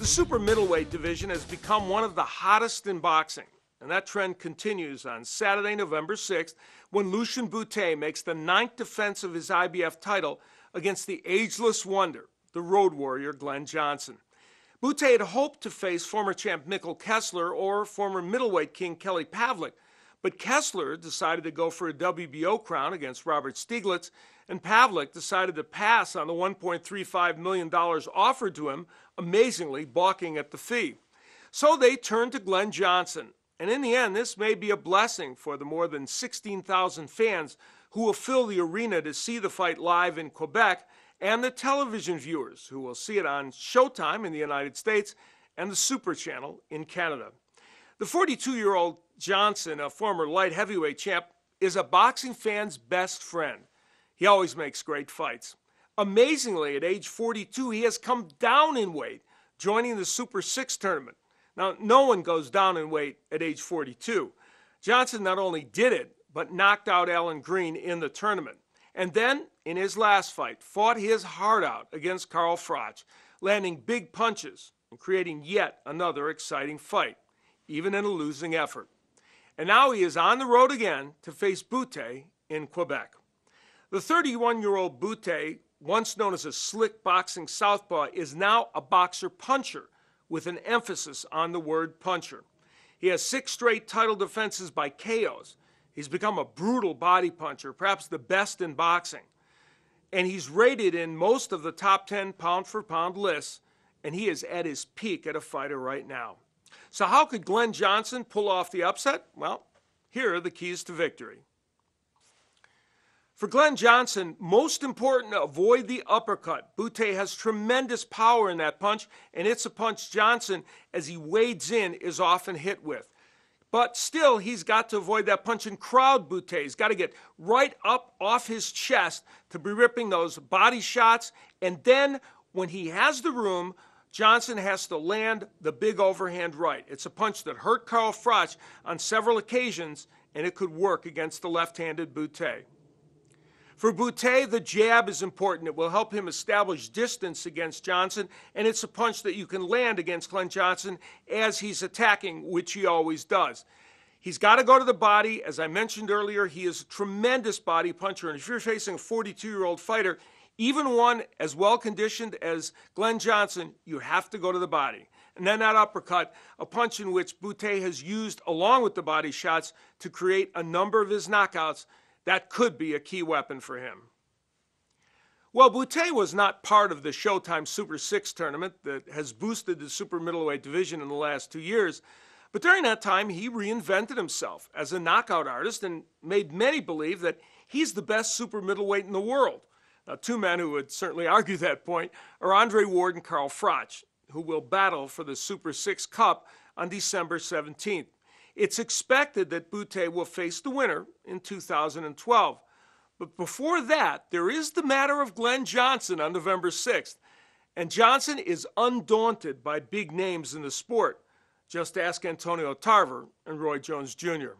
super middleweight division has become one of the hottest in boxing, and that trend continues on Saturday, November 6th, when Lucian-Bute makes the 9th defense of his IBF title against the ageless wonder, the road warrior Glen Johnson. Bute had hoped to face former champ Mikkel Kessler or former middleweight king Kelly Pavlik, but Kessler decided to go for a WBO crown against Robert Stieglitz, and Pavlik decided to pass on the $1.35 million offered to him, amazingly balking at the fee. So they turned to Glen Johnson, and in the end, this may be a blessing for the more than 16,000 fans who will fill the arena to see the fight live in Quebec, and the television viewers who will see it on Showtime in the United States and the Super Channel in Canada. The 42-year-old Johnson, a former light heavyweight champ, is a boxing fan's best friend. He always makes great fights. Amazingly, at age 42, he has come down in weight, joining the Super 6 tournament. Now, no one goes down in weight at age 42. Johnson not only did it, but knocked out Alan Green in the tournament. And then, in his last fight, fought his heart out against Carl Froch, landing big punches and creating yet another exciting fight, even in a losing effort. And now he is on the road again to face Bute in Quebec. The 31-year-old Bute, once known as a slick boxing southpaw, is now a boxer-puncher with an emphasis on the word puncher. He has 6 straight title defenses by KOs. He's become a brutal body puncher, perhaps the best in boxing. And he's rated in most of the top 10 pound-for-pound lists, and he is at his peak at a fighter right now. So how could Glen Johnson pull off the upset? Well, here are the keys to victory. For Glen Johnson, most important, avoid the uppercut. Bute has tremendous power in that punch, and it's a punch Johnson, as he wades in, is often hit with. But still, he's got to avoid that punch and crowd Bute. He's got to get right up off his chest to be ripping those body shots. And then, when he has the room, Johnson has to land the big overhand right. It's a punch that hurt Carl Froch on several occasions, and it could work against the left-handed Bute. For Bute, the jab is important. It will help him establish distance against Johnson, and it's a punch that you can land against Glen Johnson as he's attacking, which he always does. He's got to go to the body. As I mentioned earlier, he is a tremendous body puncher, and if you're facing a 42-year-old fighter, even one as well-conditioned as Glen Johnson, you have to go to the body. And then that uppercut, a punch in which Bute has used along with the body shots to create a number of his knockouts, that could be a key weapon for him. Well, Bute was not part of the Showtime Super 6 tournament that has boosted the super middleweight division in the last 2 years, but during that time he reinvented himself as a knockout artist and made many believe that he's the best super middleweight in the world. Now, 2 men who would certainly argue that point are Andre Ward and Carl Froch, who will battle for the Super 6 Cup on December 17th. It's expected that Bute will face the winner in 2012. But before that, there is the matter of Glen Johnson on November 6th. And Johnson is undaunted by big names in the sport. Just ask Antonio Tarver and Roy Jones Jr.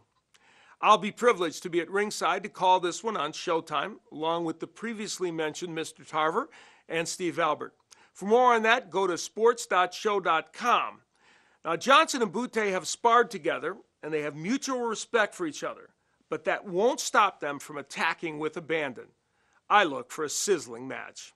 I'll be privileged to be at ringside to call this one on Showtime, along with the previously mentioned Mr. Tarver and Steve Albert. For more on that, go to sports.show.com. Now, Johnson and Bute have sparred together, and they have mutual respect for each other, but that won't stop them from attacking with abandon. I look for a sizzling match.